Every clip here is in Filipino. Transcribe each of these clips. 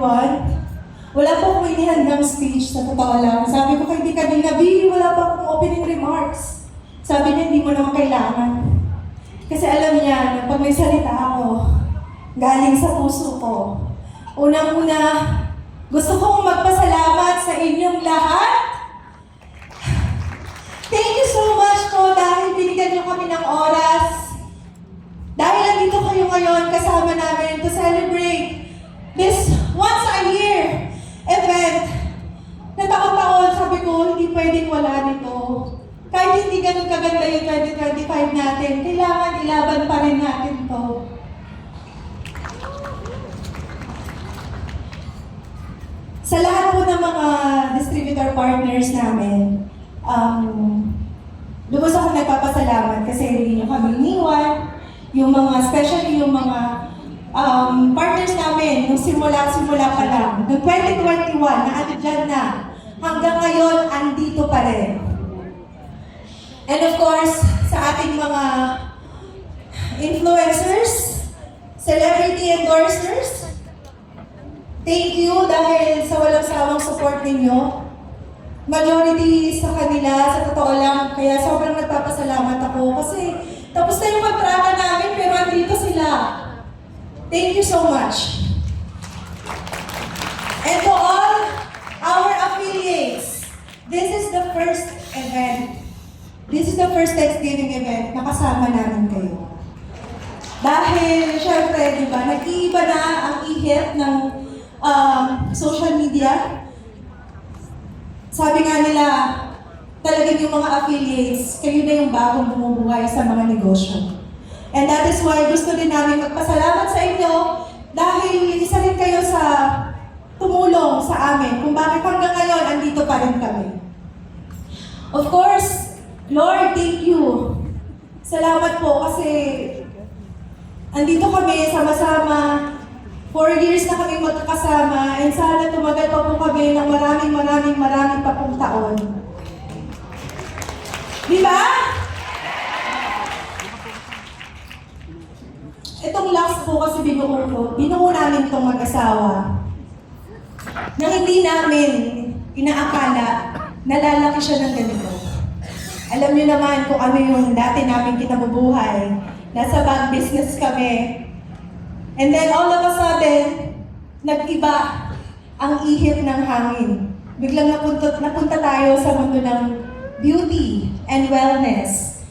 everyone. Wala po akong inihandang speech, sa totoo lang. Sabi ko kay Di kanina, B, wala pa akong opening remarks. Sabi niya, hindi mo naman kailangan. Kasi alam niya na pag may salita ako, galing sa puso ko. Unang-una, gusto kong magpasalamat sa inyong lahat. Thank you so much po dahil binigyan niyo kami ng oras. Dahil nandito kayo ngayon kasama namin to celebrate this once a year event na taon-taon sabi ko, hindi pwedeng wala nito. Kahit hindi ganun kaganda yung 2025 natin, kailangan ilaban pa rin natin to. Sa lahat po ng mga distributor partners namin, lubos ako nagpapasalamat kasi hindi nyo kami iniwan. Yung mga, especially yung mga partners namin, nung simula pa lang, noong 2021, na dyan na, hanggang ngayon, andito pa rin. And of course, sa ating mga influencers, celebrity endorsers, thank you dahil sa walang sawang support ninyo. Majority sa kanila, sa totoo lang, kaya sobrang nagpapasalamat ako kasi tapos na yung kontrata namin pero andito sila. Thank you so much. And to all our affiliates, this is the first event. This is the first Thanksgiving event na kasama namin kayo. Dahil, syempre, di ba, nag-iiba na ang ihip ng social media. Sabi nga nila, talagang yung mga affiliates, kayo na yung bagong bumubuhay sa mga negosyo. And that is why gusto din namin magpasalamat sa inyo dahil isa rin kayo sa tumulong sa amin kung bakit hanggang ngayon andito pa rin kami. Of course, Lord, thank you. Salamat po kasi andito kami sama-sama. 4 years na kami magkakasama and sana tumagal pa po kami ng maraming pa pong taon. Di ba? Itong last po kasi binuo namin itong mag-asawa. Nang hindi namin inaakala, nalalaki siya ng ganito. Alam niyo naman kung ano yung dati namin kinabubuhay. Nasa bag business kami. And then all of a sudden, nag-iba ang ihip ng hangin. Biglang napunta tayo sa mundo ng beauty and wellness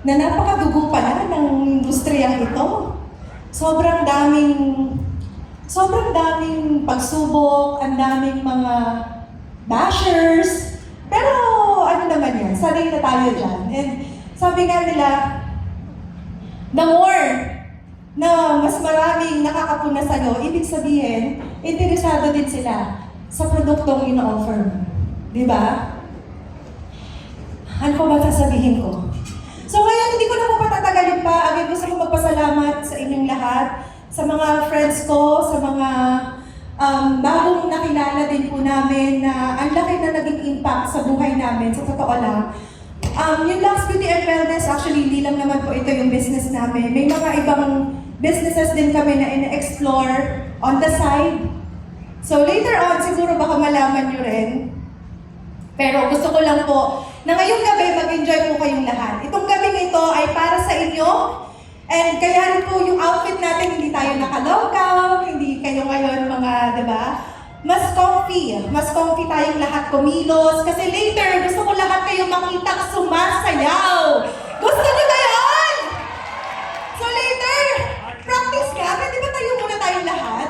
na napakadugo pala ng industriyang ito. Sobrang daming pagsubok, ang daming mga bashers. Pero ano naman yan, sanay na tayo dyan. And sabi nga nila, the more na mas maraming nakakapuna sa'yo, ibig sabihin, interesado din sila sa produktong ino-offer mo. Di ba? Ano pa ba sasabihin ko? So ngayon, hindi ko na po patatagalin pa. Again, gusto ko magpasalamat sa inyong lahat, sa mga friends ko, sa mga bagong nakilala din po namin na ang laki na naging impact sa buhay namin, sa totoo lang. Yung Lux Beauty and Wellness, actually, hindi lang naman po ito yung business namin. May mga ibang businesses din kami na ina-explore on the side. So later on, siguro baka malaman nyo rin. Pero gusto ko lang po na ngayong gabi mag-enjoy po kayong lahat. Itong gabing ito ay para sa inyo. And kaya rin po yung outfit natin, hindi tayo nakalokaw, hindi kayo ngayon mga, diba? Mas comfy tayong lahat kumilos. Kasi later, gusto ko lahat kayo makitang sumasayaw. Gusto nyo ba yun? So later, practice nga. Pwede ba tayo muna tayong lahat?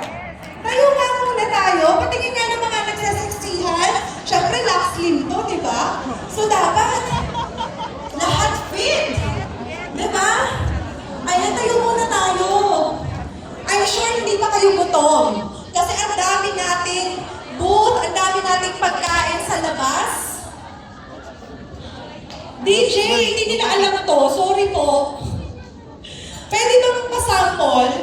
Tayo nga muna tayo. Patingin nga ng mga nagsasaksihan. Siyempre, Lux Slim to, di ba? So dapat, lahat fit. Di ba? Ayan, tayo muna tayo. I'm sure hindi pa kayo gutom. Kasi ang dami nating booth, ang dami nating pagkain sa labas. DJ, hindi nila alam to. Sorry po. Pwede bang pasample?